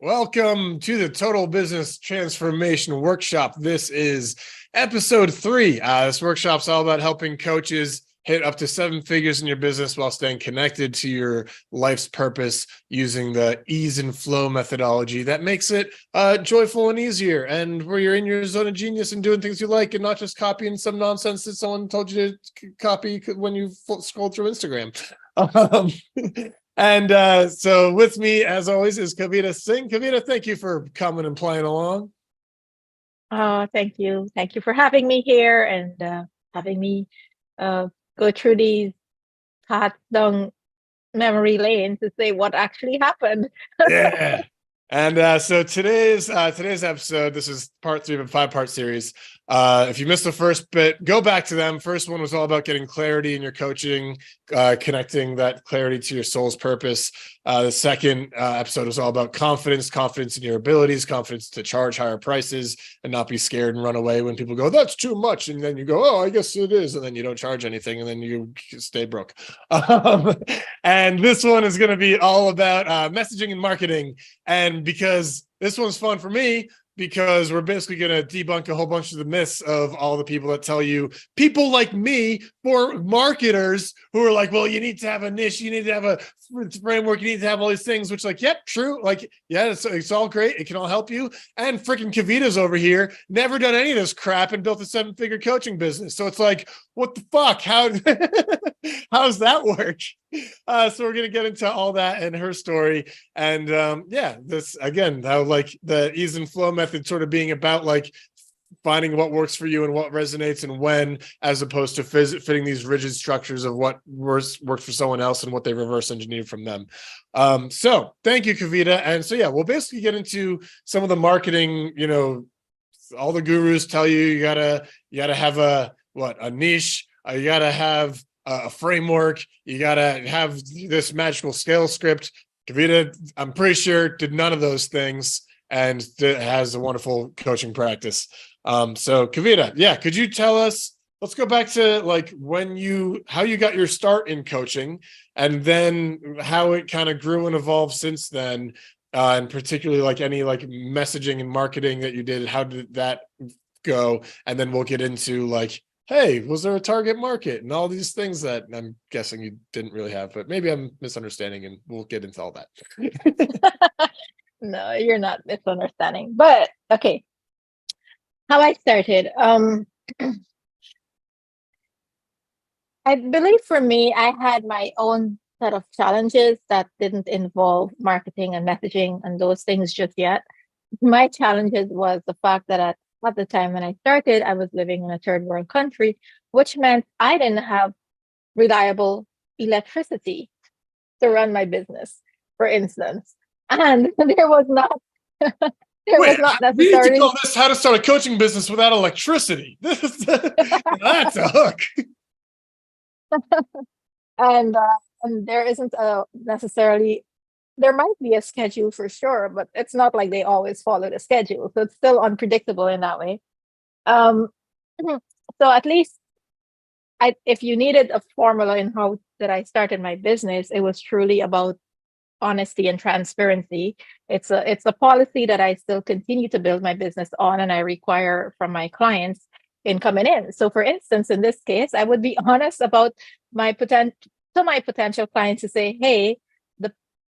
Welcome to the Total Business Transformation Workshop. This is episode 3. This workshop's all about helping coaches hit up to 7 figures in your business while staying connected to your life's purpose using the ease and flow methodology that makes it joyful and easier, and where you're in your zone of genius and doing things you like and not just copying some nonsense that someone told you to copy when you scroll through Instagram. So with me, as always, is Kavita Singh. Kavita, thank you for coming and playing along. Oh, thank you. Thank you for having me here and having me go through these paths down memory lane to say what actually happened. Yeah. So today's episode, this is part 3 of a 5-part series. If you missed the first bit, go back to them. First one was all about getting clarity in your coaching, connecting that clarity to your soul's purpose. The second episode was all about confidence in your abilities, confidence to charge higher prices and not be scared and run away when people go, that's too much. And then you go, oh, I guess it is. And then you don't charge anything and then you stay broke. And this one is going to be all about messaging and marketing. And because this one's fun for me, because we're basically going to debunk a whole bunch of the myths of all the people that tell you, people like me, for marketers who are like, well, you need to have a niche, you need to have a framework, you need to have all these things, which like, yep, true. Like, yeah, it's all great. It can all help you. And freaking Kavita's over here, never done any of this crap and built a 7-figure coaching business. So it's like, what the fuck? How's that work? So we're going to get into all that and her story. And this again, how like the ease and flow method sort of being about like finding what works for you and what resonates and when, as opposed to fitting these rigid structures of what worked for someone else and what they reverse engineered from them. So thank you, Kavita. And so, yeah, we'll basically get into some of the marketing, all the gurus tell you, you gotta have a niche, you gotta have a framework, you gotta have this magical scale script. Kavita, I'm pretty sure, did none of those things and has a wonderful coaching practice. So Kavita, yeah, could you tell us, let's go back to like how you got your start in coaching and then how it kind of grew and evolved since then, and particularly like any like messaging and marketing that you did, how did that go? And then we'll get into like, hey, was there a target market and all these things that I'm guessing you didn't really have, but maybe I'm misunderstanding and we'll get into all that. No, you're not misunderstanding. But okay, how I started. I believe for me, I had my own set of challenges that didn't involve marketing and messaging and those things just yet. My challenges was the fact that at the time when I started, I was living in a third world country, which meant I didn't have reliable electricity to run my business, for instance. And there was not Wait, we need to necessarily call this how to start a coaching business without electricity. That's a hook. and there isn't necessarily, there might be a schedule for sure, but it's not like they always follow the schedule. So it's still unpredictable in that way. Um, so at least if you needed a formula in how that I started my business, it was truly about honesty and transparency. It's a policy that I still continue to build my business on, and I require from my clients in coming in. So for instance, in this case, I would be honest about my potential clients to say, hey,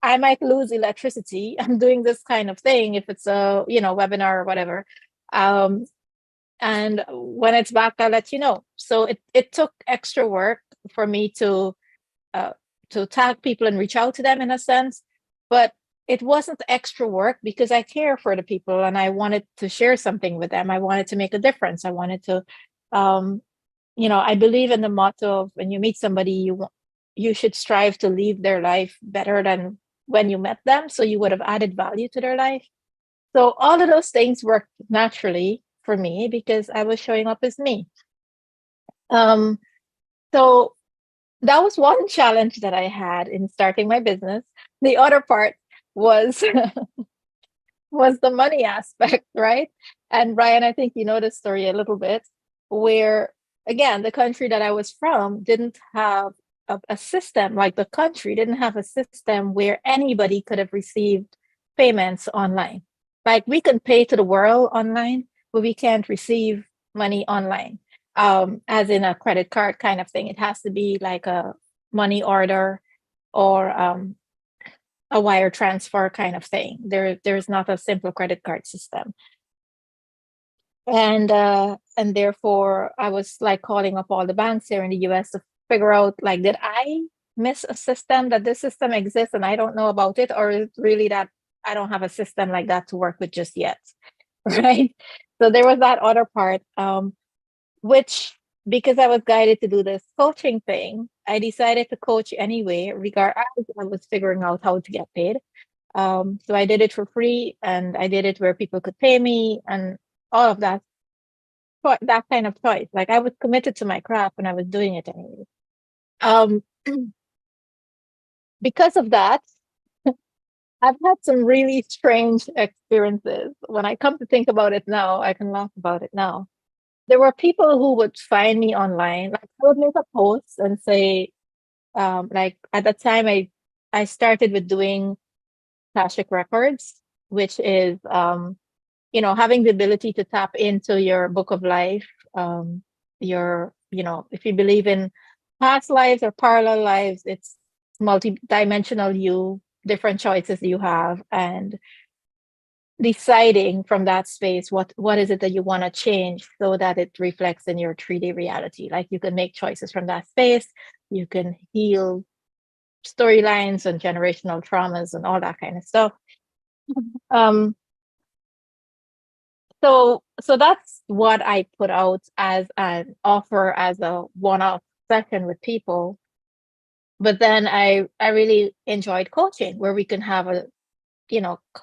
I might lose electricity. I'm doing this kind of thing if it's a webinar or whatever. And when it's back, I'll let you know. So it took extra work for me to tag people and reach out to them in a sense, but it wasn't extra work because I care for the people and I wanted to share something with them. I wanted to make a difference. I wanted to, I believe in the motto of when you meet somebody, you should strive to leave their life better than when you met them. So you would have added value to their life. So all of those things worked naturally for me because I was showing up as me. So that was one challenge that I had in starting my business. The other part was was the money aspect, right? And Brian, I think you know the story a little bit, where again, the country that I was from didn't have a system, like the country didn't have a system where anybody could have received payments online. Like we can pay to the world online, but we can't receive money online, as in a credit card kind of thing. It has to be like a money order or a wire transfer kind of thing. There's not a simple credit card system. And therefore I was like calling up all the banks here in the US to figure out, like, did I miss a system, that this system exists and I don't know about it, or is it really that I don't have a system like that to work with just yet? Right. So there was that other part, which, because I was guided to do this coaching thing, I decided to coach anyway, regardless. I was figuring out how to get paid. So I did it for free, and I did it where people could pay me and all of that. That kind of choice. Like I was committed to my craft and I was doing it anyway. Um, because of that, I've had some really strange experiences. When I come to think about it now, I can laugh about it now. There were people who would find me online. Like I would make a post and say, like at the time I started with doing Akashic Records, which is having the ability to tap into your book of life, if you believe in past lives or parallel lives, it's multi-dimensional you, different choices you have, and deciding from that space what is it that you want to change so that it reflects in your 3D reality. Like you can make choices from that space, you can heal storylines and generational traumas and all that kind of stuff. um so that's what I put out as an offer, as a one-off session with people. But then I really enjoyed coaching, where we can have a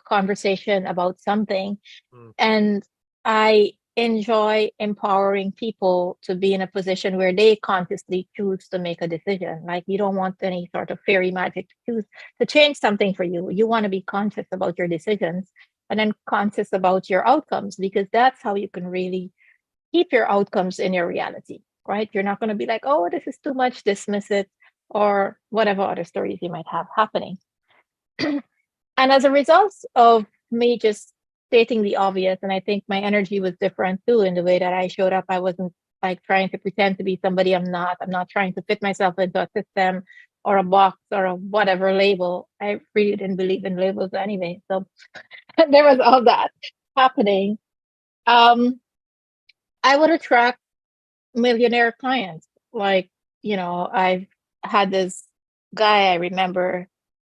conversation about something. Mm. And I enjoy empowering people to be in a position where they consciously choose to make a decision. Like you don't want any sort of fairy magic to choose to change something for you. You want to be conscious about your decisions, and then conscious about your outcomes, because that's how you can really keep your outcomes in your reality, right? You're not going to be like, oh, this is too much, dismiss it, or whatever other stories you might have happening. And as a result of me just stating the obvious, and I think my energy was different too in the way that I showed up. I wasn't like trying to pretend to be somebody I'm not. I'm not trying to fit myself into a system or a box or a whatever label. I really didn't believe in labels anyway. So there was all that happening. I would attract millionaire clients. Like, I've had this guy, I remember,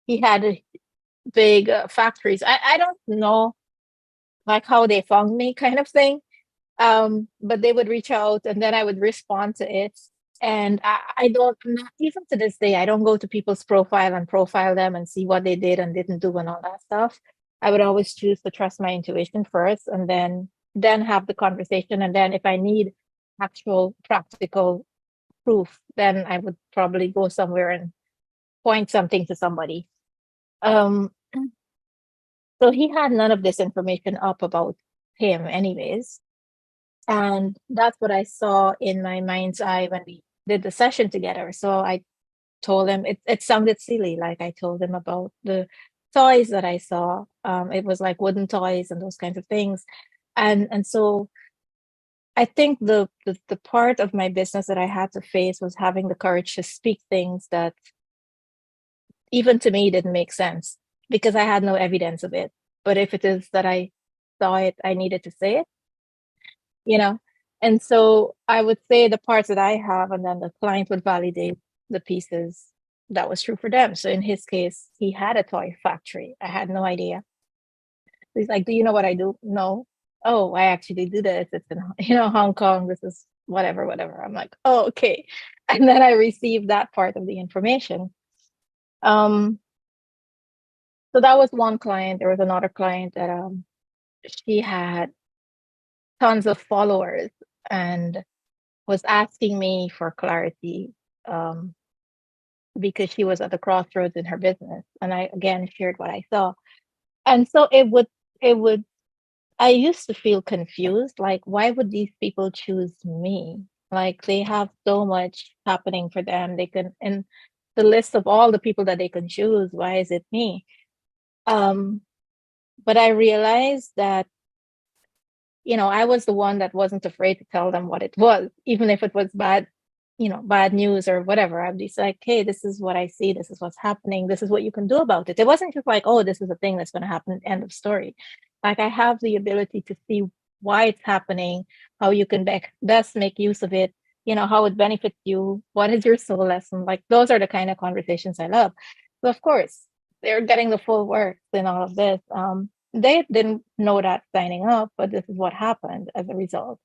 he had a big factories. I don't know like how they found me kind of thing. But they would reach out and then I would respond to it. And I don't, not even to this day, I don't go to people's profile and profile them and see what they did and didn't do and all that stuff. I would always choose to trust my intuition first, and then have the conversation. And then if I need actual practical proof, then I would probably go somewhere and point something to somebody. Um, so he had none of this information up about him anyways. And that's what I saw in my mind's eye when we did the session together. So I told him, it sounded silly. Like I told him about the toys that I saw. It was like wooden toys and those kinds of things. And so I think the part of my business that I had to face was having the courage to speak things that even to me didn't make sense, because I had no evidence of it. But if it is that I saw it, I needed to say it, you know? And so I would say the parts that I have, and then the client would validate the pieces that was true for them. So in his case, he had a toy factory. I had no idea. He's like, do you know what I do? No. Oh, I actually do this. It's in, Hong Kong. This is whatever. I'm like, oh, okay. And then I received that part of the information. So that was one client. There was another client that she had tons of followers and was asking me for clarity, because she was at the crossroads in her business. And I again shared what I saw. And so it would I used to feel confused, like why would these people choose me? Like they have so much happening for them. They can, in the list of all the people that they can choose, why is it me? Um but I realized that, I was the one that wasn't afraid to tell them what it was, even if it was bad, bad news or whatever. I'd be like, hey, this is what I see. This is what's happening. This is what you can do about it. It wasn't just like, oh, this is a thing that's going to happen, end of story. Like, I have the ability to see why it's happening, how you can best make use of it, how it benefits you, what is your soul lesson. Like, those are the kind of conversations I love. So of course, they're getting the full works in all of this. They didn't know that signing up, but this is what happened as a result.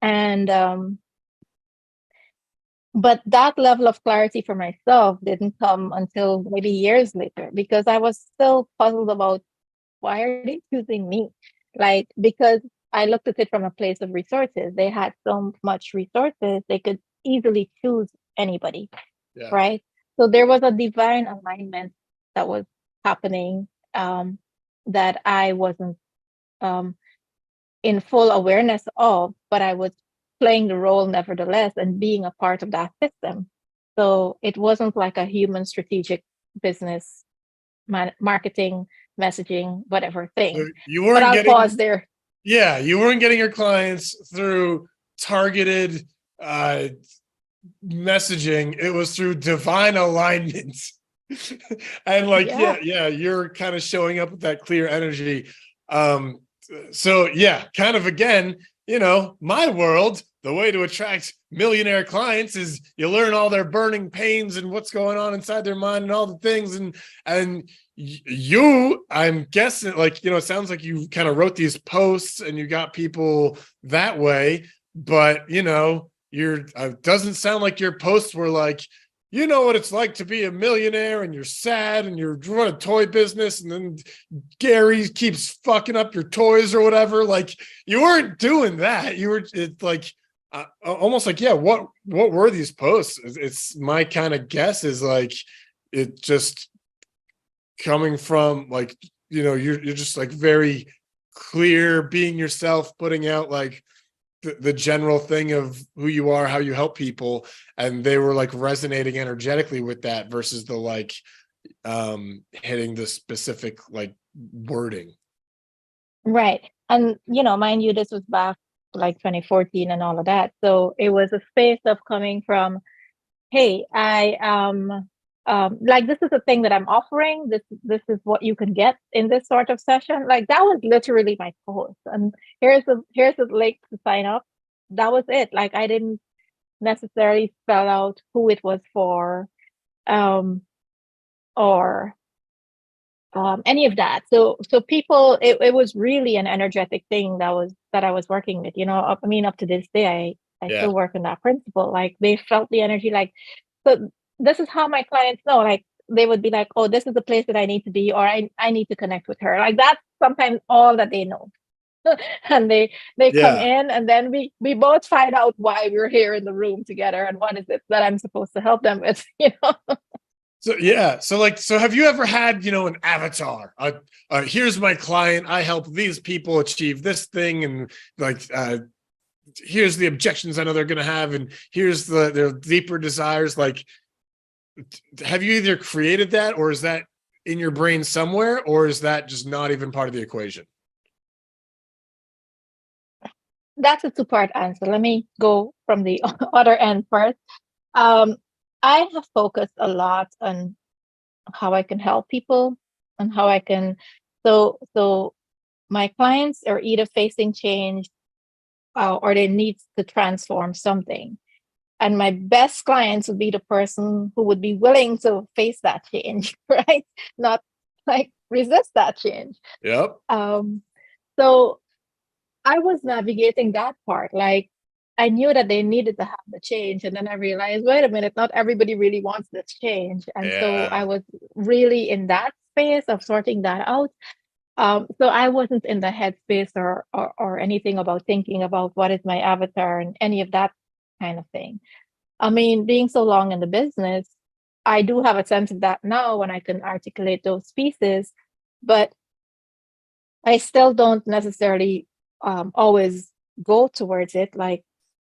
And but that level of clarity for myself didn't come until maybe years later, because I was still puzzled about, why are they choosing me? Like, because I looked at it from a place of resources. They had so much resources, they could easily choose anybody, Yeah. right? So there was a divine alignment that was happening, that I wasn't in full awareness of, but I was playing the role nevertheless and being a part of that system. So it wasn't like a human strategic business marketing, messaging, whatever thing. So you But weren't I'll getting, pause there. yeah, you weren't getting your clients through targeted messaging. It was through divine alignment. And like, yeah, you're kind of showing up with that clear energy. So yeah, kind of again, my world, the way to attract millionaire clients is you learn all their burning pains and what's going on inside their mind and all the things. And you, I'm guessing, like, it sounds like you kind of wrote these posts and you got people that way, but doesn't sound like your posts were like, you know what it's like to be a millionaire and you're sad and you're running a toy business and then Gary keeps fucking up your toys or whatever. Like, you weren't doing that. You were, it's like, almost like, yeah, what were these posts? It's my kind of guess is like, it just coming from like, you're just like very clear, being yourself, putting out like the general thing of who you are, how you help people, and they were like resonating energetically with that versus the like hitting the specific like wording. Right. And mind you, this was back like 2014 and all of that. So it was a space of coming from, hey, I like, this is a thing that I'm offering. This is what you can get in this sort of session. Like, that was literally my post. And here's the link to sign up. That was it. Like, I didn't necessarily spell out who it was for, or any of that. So people, it was really an energetic thing that I was working with. Up to this day, I still work on that principle. Like, they felt the energy. Like, so this is how my clients know. Like, they would be like, oh, this is the place that I need to be, or I need to connect with her. Like, that's sometimes all that they know. And they come in, and then we both find out why we're here in the room together and what is it that I'm supposed to help them with. So yeah, so have you ever had an avatar? Here's my client. I help these people achieve this thing, and like here's the objections I know they're going to have, and here's their deeper desires. Like, have you either created that, or is that in your brain somewhere, or is that just not even part of the equation? That's a two-part answer. Let me go from the other end first. I have focused a lot on how I can help people and how I can. So my clients are either facing change, or they need to transform something. And my best clients would be the person who would be willing to face that change, right? Not like resist that change. Yep. So I was navigating that part. Like, I knew that they needed to have the change. And then I realized, wait a minute, not everybody really wants this change. And so I was really in that space of sorting that out. So I wasn't in the headspace or anything about thinking about what is my avatar and any of that kind of thing. I mean, being so long in the business, I do have a sense of that now when I can articulate those pieces, but I still don't necessarily always go towards it. Like,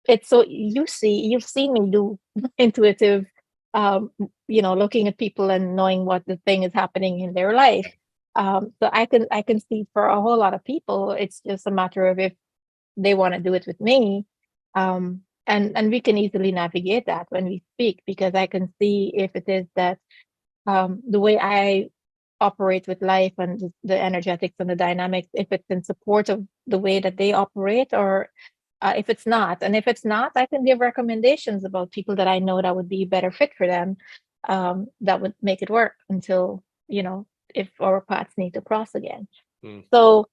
it's so you've seen me do intuitive, looking at people and knowing what the thing is happening in their life. So I can see for a whole lot of people, it's just a matter of if they want to do it with me. And we can easily navigate that when we speak, because I can see if it is that the way I operate with life and the energetics and the dynamics, if it's in support of the way that they operate, or if it's not. And if it's not, I can give recommendations about people that I know that would be better fit for them, that would make it work until, if our paths need to cross again. Mm. So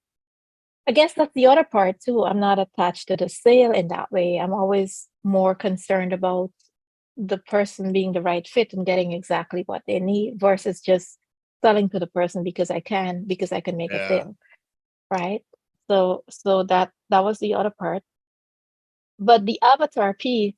I guess that's the other part too. I'm not attached to the sale in that way. I'm always more concerned about the person being the right fit and getting exactly what they need versus just selling to the person because I can make a Yeah. sale, right? So that was the other part. But the avatar piece,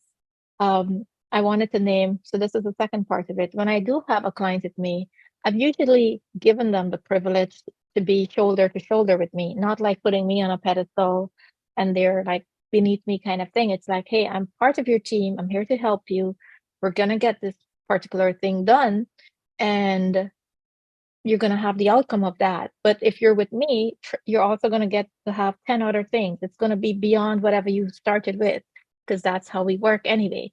I wanted to name, so this is the second part of it. When I do have a client with me, I've usually given them the privilege to be shoulder to shoulder with me, not like putting me on a pedestal and they're like beneath me kind of thing. It's like, hey, I'm part of your team. I'm here to help you. We're going to get this particular thing done. And you're going to have the outcome of that. But if you're with me, you're also going to get to have 10 other things. It's going to be beyond whatever you started with, because that's how we work anyway.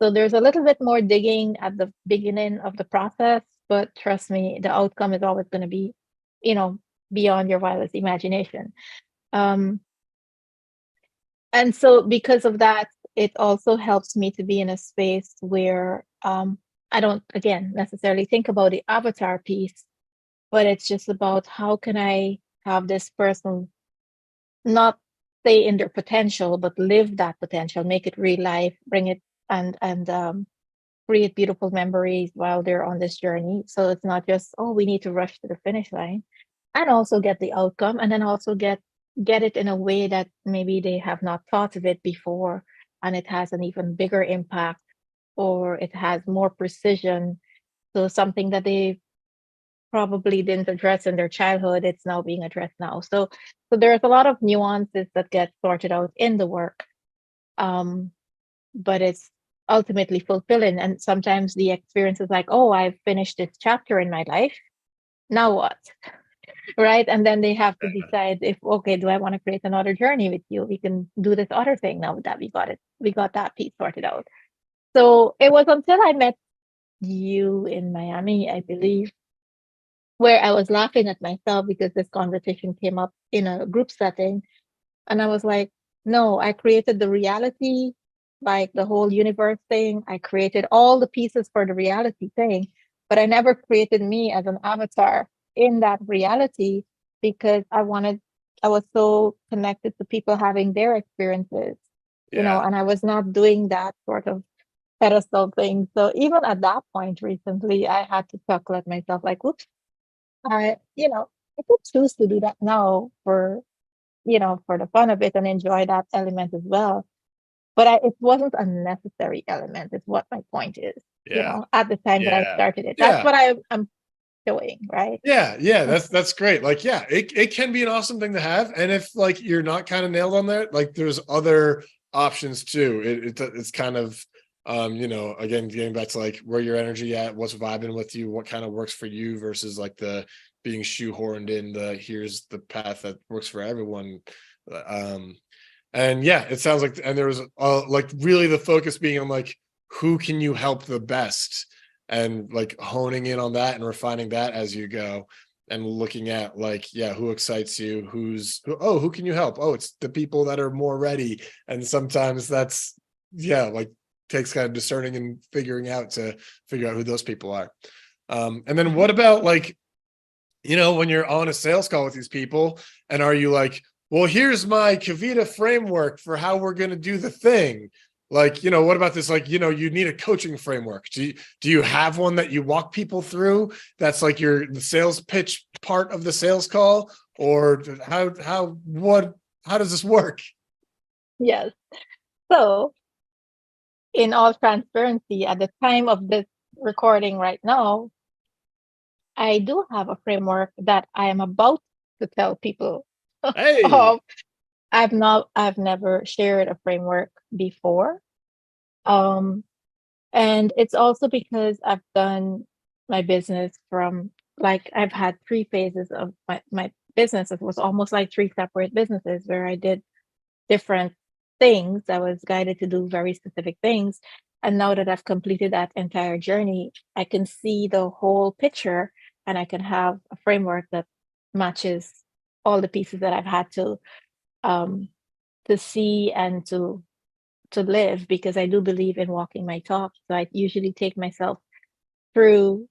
So there's a little bit more digging at the beginning of the process, but trust me, the outcome is always going to be, you know, beyond your wildest imagination. Um, and so because of that, it also helps me to be in a space where I don't, again, necessarily think about the avatar piece, but it's just about how can I have this person not stay in their potential, but live that potential, make it real life, bring it and create beautiful memories while they're on this journey. So it's not just, oh, we need to rush to the finish line, and also get the outcome, and then also get it in a way that maybe they have not thought of it before, and it has an even bigger impact, or it has more precision. So something that they probably didn't address in their childhood, it's now being addressed now. So there's a lot of nuances that get sorted out in the work, um, but it's ultimately fulfilling. And sometimes the experience is like, oh, I've finished this chapter in my life. Now what? Right? And then they have to decide if, okay, do I want to create another journey with you? We can do this other thing now that we got that piece sorted out. So it was until I met you in Miami, I believe, where I was laughing at myself because this conversation came up in a group setting. And I was like, no, I created the reality, like the whole universe thing. I created all the pieces for the reality thing, but I never created me as an avatar in that reality because I was so connected to people having their experiences, Yeah. and I was not doing that sort of pedestal thing. So even at that point recently, I had to chuckle at myself like, oops, I could choose to do that now for the fun of it and enjoy that element as well. But it wasn't a necessary element, is what my point is, Yeah. at the time that I Yeah. started it. That's Yeah. what I'm doing, right? Yeah, yeah, that's great. Like, yeah, it can be an awesome thing to have. And if like you're not kind of nailed on that, like there's other options too. It's kind of again, getting back to like where your energy at, what's vibing with you, what kind of works for you versus like the being shoehorned in the here's the path that works for everyone. Um and yeah, it sounds like, and there was like really the focus being on like who can you help the best, and like honing in on that and refining that as you go, and looking at like, yeah, who excites you, who can you help? Oh, it's the people that are more ready. And sometimes that's, yeah, like takes kind of discerning and figuring out to figure out who those people are. And then what about like, when you're on a sales call with these people, and are you like, well, here's my Kavita framework for how we're going to do the thing. Like, what about this? Like, you need a coaching framework. Do you have one that you walk people through? That's like the sales pitch part of the sales call, or how does this work? Yes. So, in all transparency, at the time of this recording right now, I do have a framework that I am about to tell people Hey, of. I've never shared a framework before. Um, And it's also because I've done my business from like I've had 3 phases of my business. It was almost like 3 separate businesses where I did different things. I was guided to do very specific things. And now that I've completed that entire journey, I can see the whole picture and I can have a framework that matches all the pieces that I've had um to see and to live, because I do believe in walking my talk. So I usually take myself through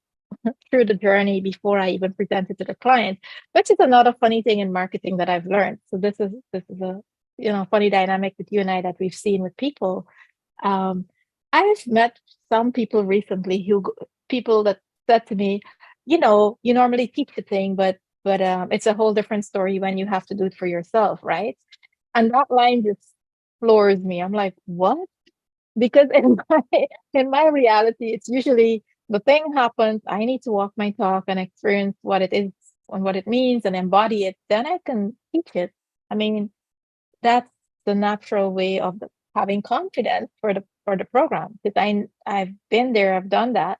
through the journey before I even present it to the client, which is another funny thing in marketing that I've learned. So this is a funny dynamic with you and I that we've seen with people. Um, I've met some people recently people that said to me, you normally teach a thing, but it's a whole different story when you have to do it for yourself, right? And that line just floors me. I'm like, what? Because in my reality, it's usually the thing happens, I need to walk my talk and experience what it is and what it means and embody it, then I can teach it. I mean, that's the natural way of having confidence for the program, because I've been there, I've done that.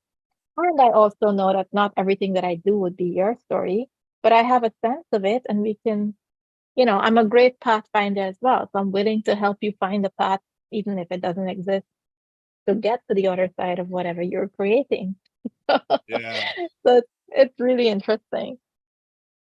And I also know that not everything that I do would be your story, but I have a sense of it, and we can, I'm a great pathfinder as well. So I'm willing to help you find the path, even if it doesn't exist, to get to the other side of whatever you're creating. Yeah. So it's really interesting.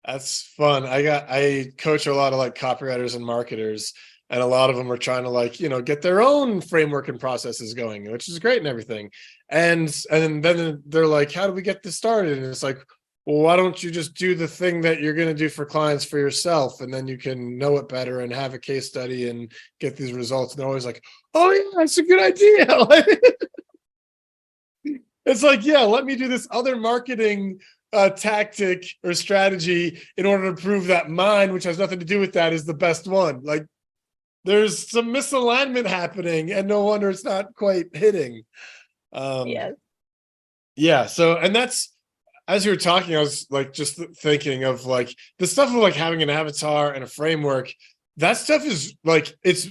That's fun. I coach a lot of like copywriters and marketers, and a lot of them are trying to like, get their own framework and processes going, which is great and everything. And then they're like, how do we get this started? And it's like, well, why don't you just do the thing that you're going to do for clients for yourself, and then you can know it better and have a case study and get these results. And they're always like, oh yeah, that's a good idea. It's like, yeah, let me do this other marketing tactic or strategy in order to prove that mine, which has nothing to do with that, is the best one. Like, there's some misalignment happening, and no wonder it's not quite hitting. Yes. Yeah. So, and that's, as you were talking, I was like just thinking of like the stuff of like having an avatar and a framework. That stuff is like, it's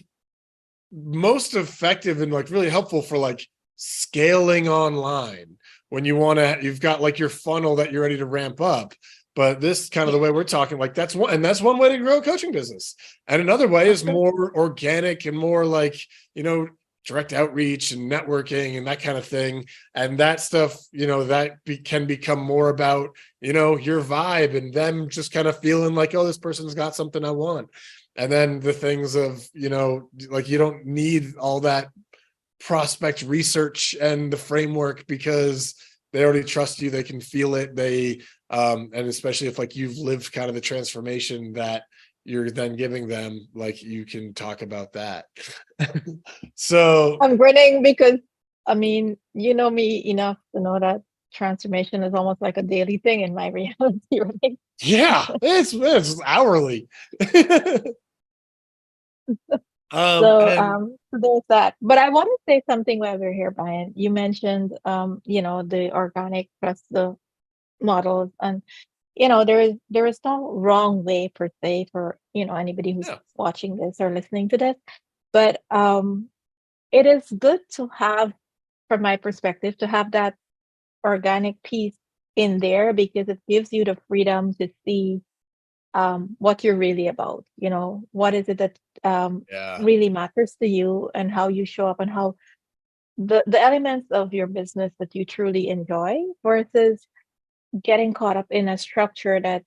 most effective and like really helpful for like scaling online when you've got like your funnel that you're ready to ramp up. But this kind of the way we're talking, like that's one way to grow a coaching business. And another way is more organic and more like, direct outreach and networking and that kind of thing. And that stuff, can become more about, your vibe and them just kind of feeling like, oh, this person's got something I want. And then the things of, like you don't need all that prospect research and the framework, because they already trust you. They can feel it. And especially if like you've lived kind of the transformation that you're then giving them, like you can talk about that. So I'm grinning because, I mean, you know me enough to know that transformation is almost like a daily thing in my reality, right? yeah, it's hourly. So, And so there's that. But I want to say something while we're here, Brian. You mentioned, the organic plus the models, and there is no wrong way per se for anybody who's yeah, watching this or listening to this, but it is good to have, from my perspective, to have that organic piece in there, because it gives you the freedom to see what you're really about. What is it that yeah, really matters to you, and how you show up, and how the elements of your business that you truly enjoy, versus getting caught up in a structure that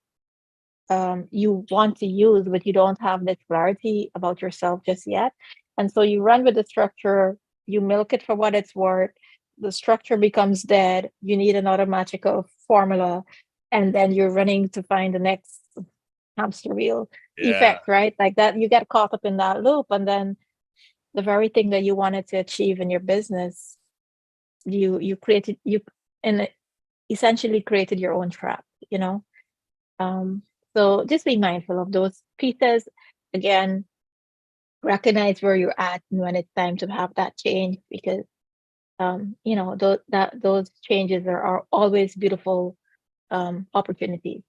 you want to use, but you don't have this clarity about yourself just yet. And so you run with the structure, you milk it for what it's worth. The structure becomes dead. You need another magical formula. And then you're running to find the next hamster wheel yeah, effect, right? Like that, you get caught up in that loop. And then the very thing that you wanted to achieve in your business, you created, and essentially created your own trap, you know? Um, so just be mindful of those pieces. Again, recognize where you're at and when it's time to have that change, because those changes are always beautiful opportunities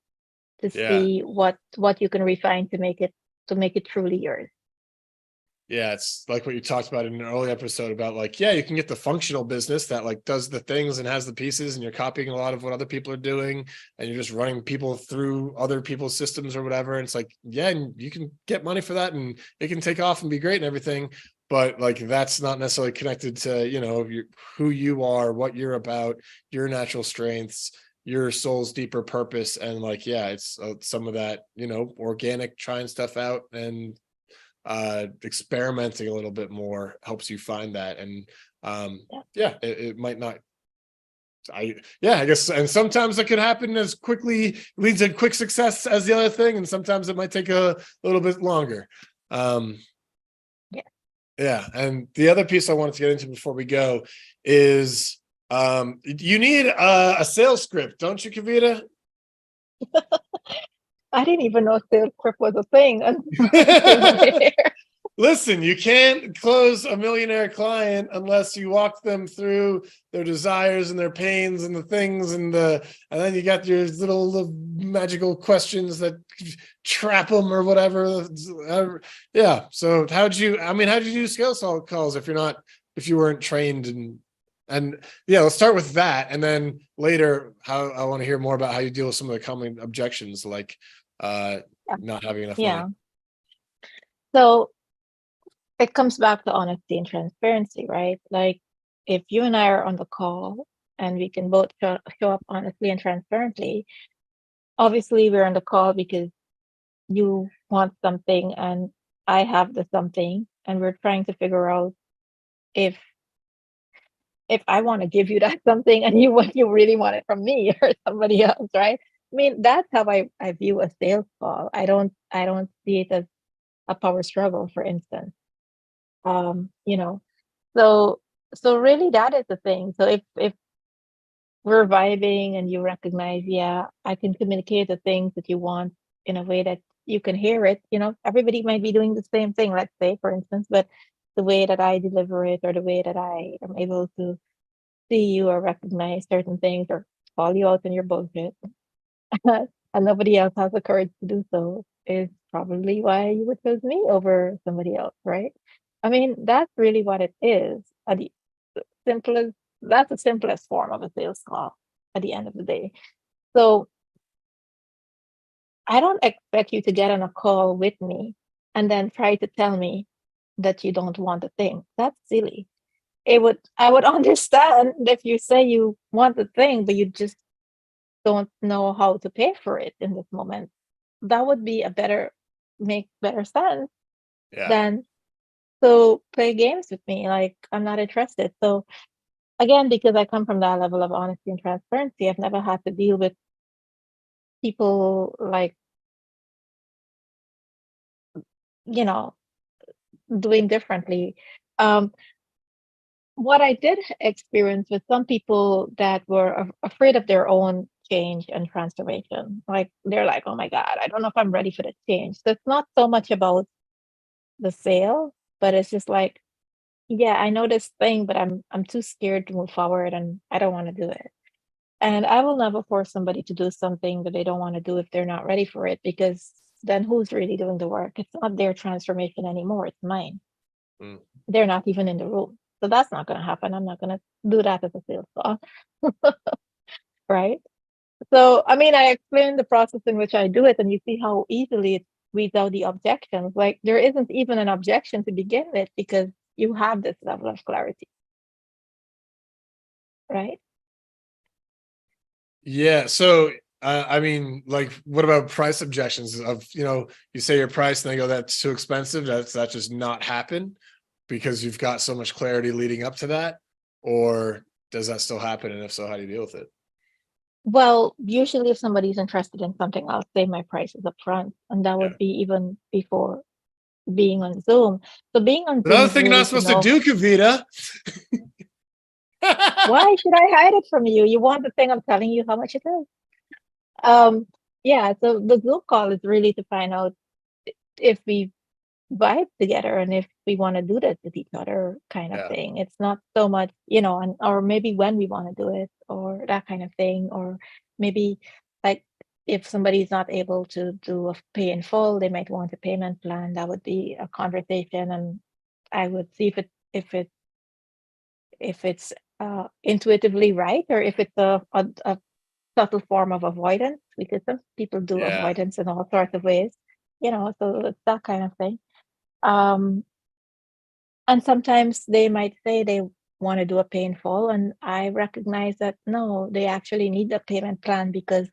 to yeah. see what you can refine to make it truly yours. Yeah, it's like what you talked about in an early episode about like, yeah, you can get the functional business that like does the things and has the pieces, and you're copying a lot of what other people are doing, and you're just running people through other people's systems or whatever. And it's like, yeah, and you can get money for that, and it can take off and be great and everything. But like, that's not necessarily connected to, who you are, what you're about, your natural strengths, your soul's deeper purpose. And like, yeah, it's some of that, organic, trying stuff out and experimenting a little bit more helps you find that. And it might not, I guess, and sometimes it could happen as quickly, leads to quick success as the other thing, and sometimes it might take a little bit longer. um Yeah. yeah, and the other piece I wanted to get into before we go is you need a sales script, don't you, Kavita? I didn't even know sales script was a thing until I came on here. Listen, you can't close a millionaire client unless you walk them through their desires and their pains and the things, and then you got your little magical questions that trap them or whatever. Yeah. So how did you do sales calls if you weren't trained? And yeah, let's start with that, and then later, how I want to hear more about how you deal with some of the common objections, like not having enough money. Yeah. So it comes back to honesty and transparency, right? Like if you and I are on the call and we can both show up honestly and transparently, obviously we're on the call because you want something and I have the something, and we're trying to figure out if I want to give you that something and you really want it from me or somebody else, right? I mean, that's how I view a sales call. I don't see it as a power struggle, for instance. You know, so really that is the thing. So if we're vibing and you recognize, yeah, I can communicate the things that you want in a way that you can hear it. Everybody might be doing the same thing, let's say, for instance, but the way that I deliver it or the way that I am able to see you or recognize certain things or call you out in your bullshit and nobody else has the courage to do so is probably why you would choose me over somebody else, right? I mean, that's really what it is. Simplest, that's the simplest form of a sales call at the end of the day. So I don't expect you to get on a call with me and then try to tell me that you don't want a thing. That's silly. I would understand if you say you want the thing, but you just don't know how to pay for it in this moment. That would be make better sense Yeah. than so play games with me. Like I'm not interested. So again, because I come from that level of honesty and transparency, I've never had to deal with people like, you know, doing differently. Um, what I did experience with some people that were afraid of their own change and transformation. Like they're like, oh my God, I don't know if I'm ready for the change. So it's not so much about the sale, but it's just like, yeah, I know this thing, but I'm too scared to move forward and I don't want to do it. And I will never force somebody to do something that they don't want to do if they're not ready for it, because then who's really doing the work? It's not their transformation anymore, it's mine. Mm. They're not even in the room. So that's not going to happen. I'm not going to do that as a sales call. Right. So, I mean, I explained the process in which I do it, and you see how easily it weeds out the objections. Like, there isn't even an objection to begin with because you have this level of clarity. Right. Yeah. So, I mean, like, what about price objections of, you say your price and they go, that's too expensive. That just not happen because you've got so much clarity leading up to that? Or does that still happen? And if so, how do you deal with it? Well, usually if somebody's interested in something, I'll say my prices up front, and that Yeah. would be even before being on Zoom. So being on Zoom Another is thing you're really not to supposed to know, do, Kavita. why should I hide it from you? You want the thing, I'm telling you how much it is. Um, yeah, so the Zoom call is really to find out if we vibe together and if we want to do this with each other, kind of Yeah. thing. It's not so much, and or maybe when we want to do it or that kind of thing, or maybe like if somebody's not able to do a pay in full, they might want a payment plan. That would be a conversation, and I would see if it's intuitively right, or if it's a subtle form of avoidance, because some people do Yeah. avoidance in all sorts of ways, so it's that kind of thing. Um, and sometimes they might say they want to do a pay in full, and I recognize that no, they actually need a payment plan, because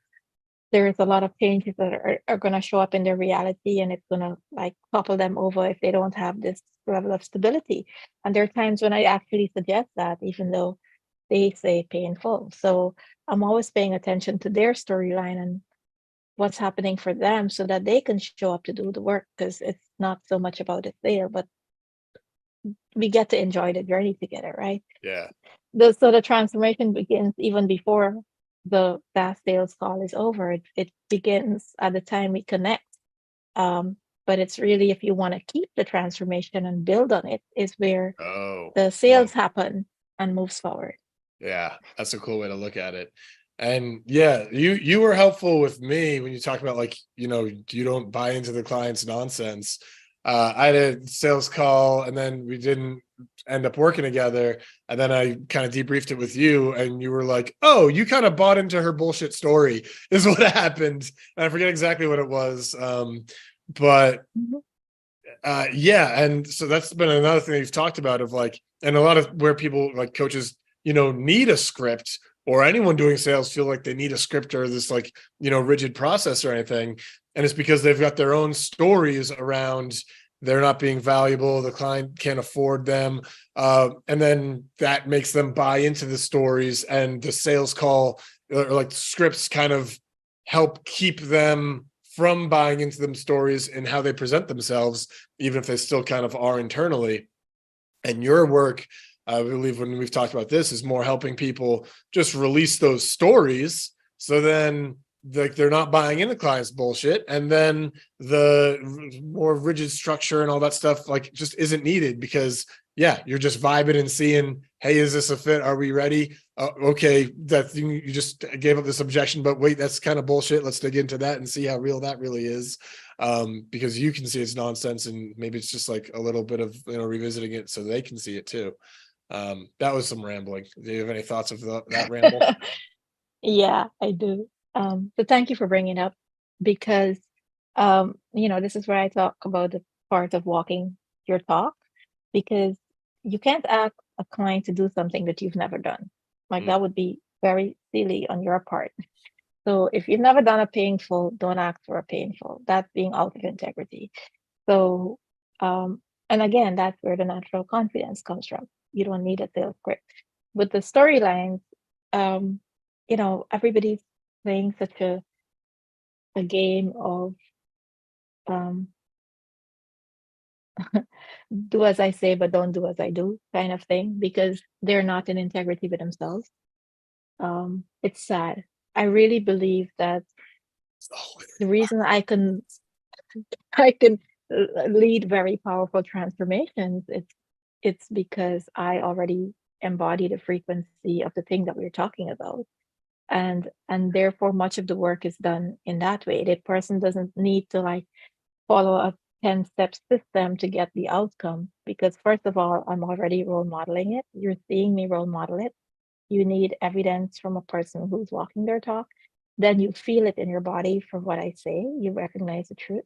there's a lot of changes that are going to show up in their reality, and it's going to like topple them over if they don't have this level of stability. And there are times when I actually suggest that, even though they say pay in full. So I'm always paying attention to their storyline and what's happening for them, so that they can show up to do the work, because it's not so much about the sale, but we get to enjoy the journey together, right? Yeah. So the transformation begins even before that sales call is over. It begins at the time we connect. Um, but it's really, if you want to keep the transformation and build on it, is where Oh, the love. sales happen and moves forward. Yeah, that's a cool way to look at it. And yeah, you were helpful with me when you talk about, like, you don't buy into the client's nonsense. I had a sales call, and then we didn't end up working together. And then I kind of debriefed it with you, and you were like, "Oh, you kind of bought into her bullshit story," is what happened. And I forget exactly what it was. But Mhm. yeah, and so that's been another thing you've talked about, of like, and a lot of where people, like coaches, need a script, or anyone doing sales feel like they need a script, or this, like, rigid process or anything. And it's because they've got their own stories around they're not being valuable, the client can't afford them, and then that makes them buy into the stories, and the sales call, or like scripts, kind of help keep them from buying into them stories and how they present themselves, even if they still kind of are internally. And your work, I believe, when we've talked about this, is more helping people just release those stories, so then, like, they're not buying into clients' bullshit, and then the more rigid structure and all that stuff, like, just isn't needed, because yeah, you're just vibing and seeing, hey, is this a fit? Are we ready? Okay, that thing you just gave up this objection, but wait, that's kind of bullshit. Let's dig into that and see how real that really is. Because you can see it's nonsense, and maybe it's just like a little bit of, revisiting it so they can see it too. That was some rambling. Do you have any thoughts of that ramble? Yeah, I do. So thank you for bringing it up, because this is where I talk about the part of walking your talk, because you can't ask a client to do something that you've never done. Like, Mm, that would be very silly on your part. So if you've never done a painful, don't ask for a painful. That's being out of integrity. So, and again, that's where the natural confidence comes from. You don't need a sales script. With the storylines, um, everybody's playing such a game of um, do as I say, but don't do as I do kind of thing, because they're not in integrity with themselves. It's sad. I really believe that oh, the reason I can lead very powerful transformations, it's because I already embody the frequency of the thing that we're talking about. And therefore much of the work is done in that way. The person doesn't need to like follow a 10-step system to get the outcome, because first of all, I'm already role modeling it. You're seeing me role model it. You need evidence from a person who's walking their talk. Then you feel it in your body from what I say. You recognize the truth.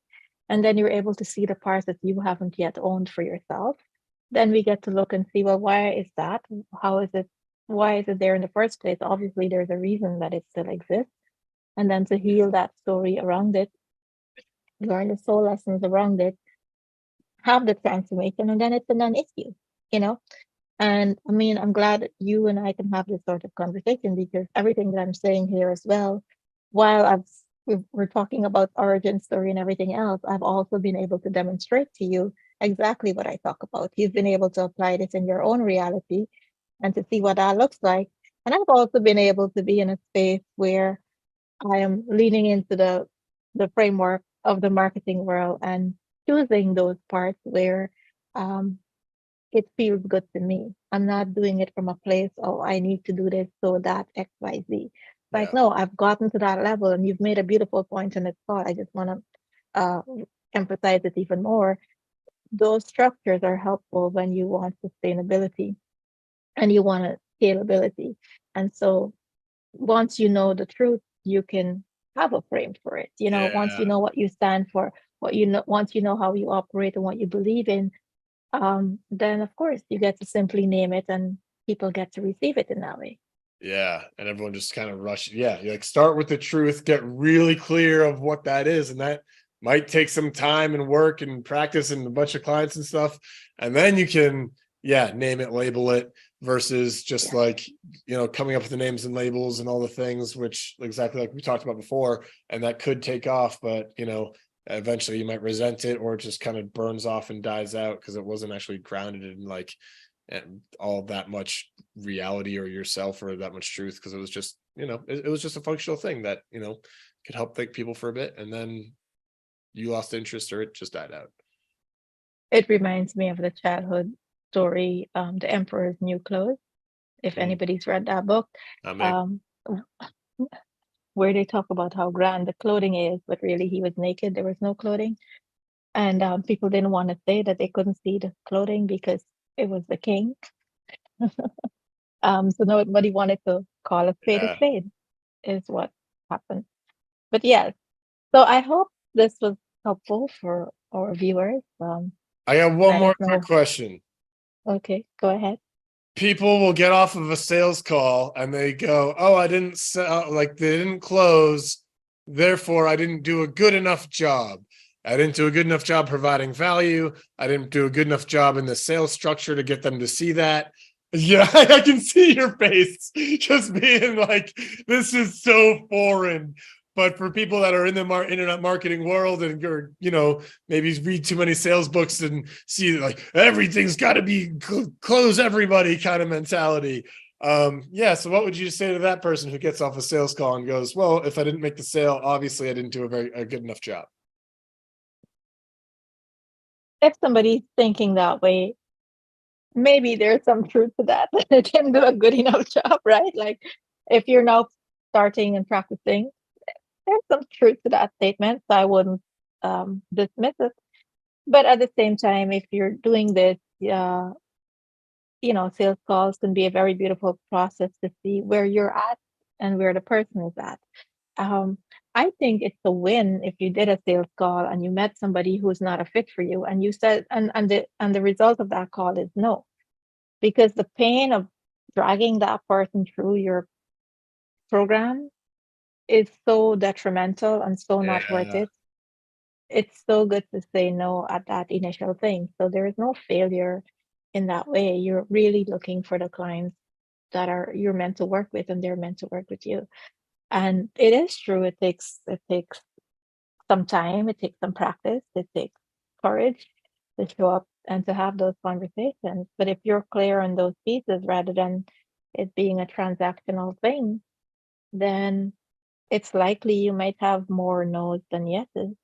And then you're able to see the parts that you haven't yet owned for yourself. Then we get to look and see, well, why is that? How is it? Why is it there in the first place? Obviously, there's a reason that it still exists. And then to heal that story around it, learn the soul lessons around it, have the transformation, and then it's a non-issue, you know? And I mean, I'm glad that you and I can have this sort of conversation, because everything that I'm saying here as well, while we're talking about origin story and everything else, I've also been able to demonstrate to you exactly what I talk about. You've been able to apply this in your own reality and to see what that looks like. And I've also been able to be in a space where I am leaning into the framework of the marketing world and choosing those parts where um, it feels good to me. I'm not doing it from a place, oh, I need to do this so that XYZ. Like, yeah. no, I've gotten to that level, and you've made a beautiful point in this thought. I just want to emphasize it even more. those structures are helpful when you want sustainability and you want a scalability. And so once you know the truth, you can have a frame for it. Once you Yeah. know what you stand for, once you know how you operate and what you believe in, then of course you get to simply name it and people get to receive it in that way. Yeah. And everyone just kind of rushes. Yeah. You like start with the truth, get really clear of what that is. And that might take some time and work and practice and a bunch of clients and stuff. And then you can, yeah, name it, label it versus just Yeah. like, coming up with the names and labels and all the things, which exactly like we talked about before. And that could take off, but, eventually you might resent it or it just kind of burns off and dies out because it wasn't actually grounded in like and all that much reality or yourself or that much truth because it was just it was just a functional thing that could help think people for a bit and then you lost interest or it just died out. It reminds me of the childhood story, The Emperor's New Clothes, if Mm, anybody's read that book, not me. um, where they talk about how grand the clothing is, but really he was naked, there was no clothing. And people didn't want to say that they couldn't see the clothing because it was the king. So nobody wanted to call a Yeah, spade, is what happened. But yes, so I hope this was helpful for our viewers. I got one Let us more quick know. question. Okay, go ahead. People will get off of a sales call and they go, oh, I didn't sell, like they didn't close, therefore I didn't do a good enough job. I didn't do a good enough job providing value. I didn't do a good enough job in the sales structure to get them to see that. Yeah, I can see your face just being like, this is so foreign. But for people that are in the internet marketing world and are, maybe read too many sales books and see like everything's got to be close everybody kind of mentality. Yeah. So what would you say to that person who gets off a sales call and goes, well, if I didn't make the sale, obviously I didn't do a good enough job. If somebody's thinking that way, maybe there's some truth to that. They didn't do a good enough job, right? Like if you're now starting and practicing, there's some truth to that statement. So I wouldn't dismiss it. But at the same time, if you're doing this, sales calls can be a very beautiful process to see where you're at and where the person is at. Um, I think it's a win if you did a sales call and you met somebody who's not a fit for you, and you said, and the result of that call is no, because the pain of dragging that person through your program is so detrimental and so not worth Yeah. it. It's so good to say no at that initial thing. So there is no failure in that way. You're really looking for the clients that are you're meant to work with and they're meant to work with you. And it is true, it takes some time, it takes some practice, it takes courage to show up and to have those conversations. But if you're clear on those pieces rather than it being a transactional thing, then it's likely you might have more no's than yeses.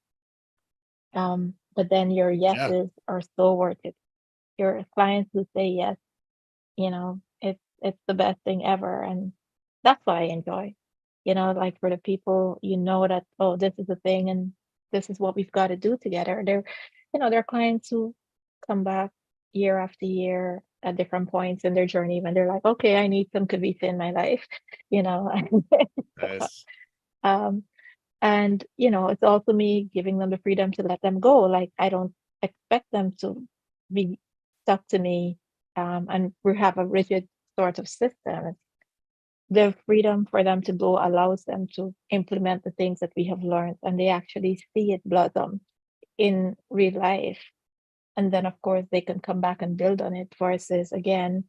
But then your Yeah. yeses are so worth it. Your clients who say yes, it's the best thing ever. And that's what I enjoy. Like for the people, that, oh, this is the thing and this is what we've got to do together. They're clients who come back year after year at different points in their journey when they're like, okay, I need some Kavita in my life, you know. Nice. um, and it's also me giving them the freedom to let them go. Like I don't expect them to be stuck to me, and we have a rigid sort of system. The freedom for them to go allows them to implement the things that we have learned, and they actually see it blossom in real life. And then of course they can come back and build on it versus again,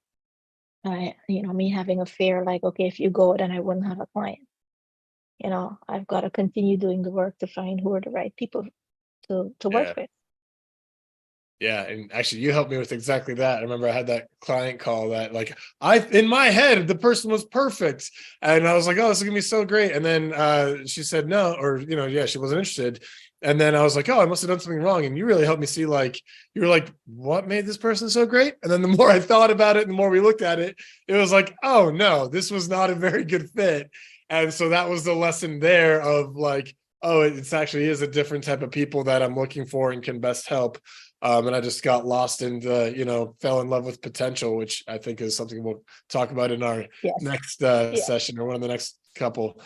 me having a fear like, okay, if you go, then I wouldn't have a client. I've got to continue doing the work to find who are the right people to work Yeah. with. Yeah, and actually you helped me with exactly that. I remember I had that client call that like in my head the person was perfect and I was like, oh, this is gonna be so great. And then she said no, or yeah, she wasn't interested. And then I was like, oh, I must have done something wrong. And you really helped me see like you were like, what made this person so great? And then the more I thought about it, the more we looked at it, it was like, oh no, this was not a very good fit. And so that was the lesson there of like, oh, it's actually is a different type of people that I'm looking for and can best help. And I just got lost in the, fell in love with potential, which I think is something we'll talk about in our next session, or one of the next couple.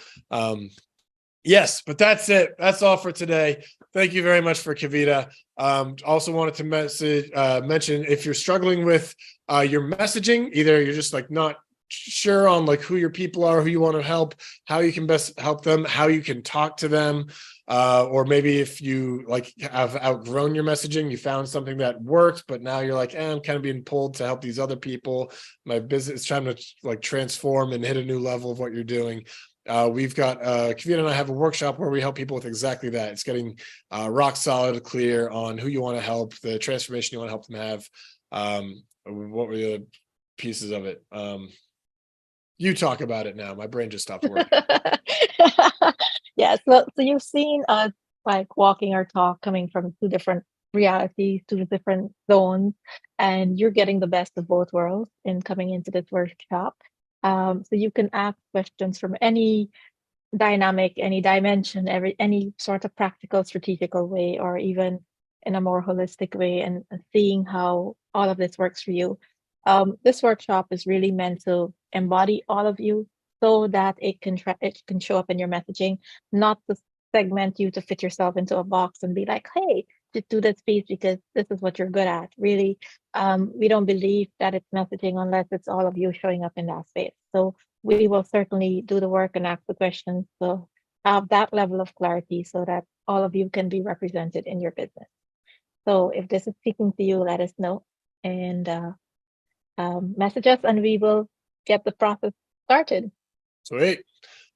Yes, but that's it. That's all for today. Thank you very much for Kavita. Also wanted to mention, if you're struggling with your messaging, either you're just like not sure on like who your people are, who you want to help, how you can best help them, how you can talk to them, or maybe if you like have outgrown your messaging, you found something that worked, but now you're like, I'm kind of being pulled to help these other people. My business is trying to like transform and hit a new level of what you're doing. We've got Kavita and I have a workshop where we help people with exactly that. It's getting rock solid, clear on who you want to help, the transformation you want to help them have. What were the other pieces of it? You talk about it now. My brain just stopped working. Yeah, so you've seen us like walking our talk, coming from two different realities, two different zones, and you're getting the best of both worlds in coming into this workshop. So you can ask questions from any dynamic, any dimension, any sort of practical, strategical way, or even in a more holistic way, and seeing how all of this works for you. This workshop is really meant to embody all of you so that it can show up in your messaging, not to segment you to fit yourself into a box and be like, hey, just do this piece because this is what you're good at. Really, we don't believe that it's messaging unless it's all of you showing up in that space. So we will certainly do the work and ask the questions to have that level of clarity so that all of you can be represented in your business. So if this is speaking to you, let us know and message us, and we will get the process started. Sweet.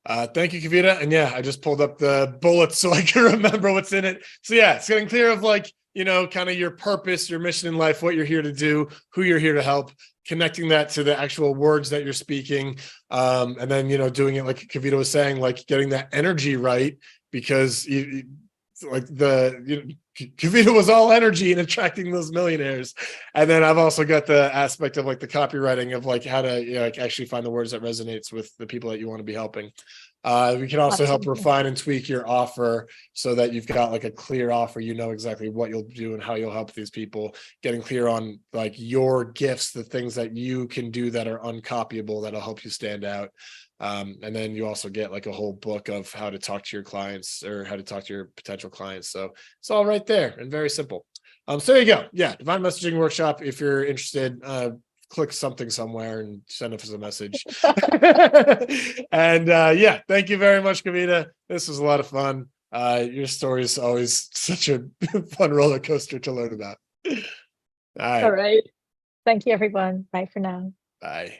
Thank you, Kavita. And yeah, I just pulled up the bullets so I can remember what's in it. So yeah, it's getting clear of like, kind of your purpose, your mission in life, what you're here to do, who you're here to help, connecting that to the actual words that you're speaking. And then, doing it like Kavita was saying, like getting that energy right, because Kavita was all energy and attracting those millionaires. And then I've also got the aspect of like the copywriting of like how to like actually find the words that resonates with the people that you want to be helping. We can also help refine and tweak your offer so that you've got like a clear offer. You know exactly what you'll do and how you'll help these people. Getting clear on like your gifts, the things that you can do that are uncopyable that'll help you stand out. And then you also get like a whole book of how to talk to your clients or how to talk to your potential clients. So it's all right there and very simple. So there you go. Yeah, Divine Messaging Workshop. If you're interested, click something somewhere and send us a message. And yeah, thank you very much, Kavita. This was a lot of fun. Your story is always such a fun roller coaster to learn about. All right. All right. Thank you, everyone. Bye for now. Bye.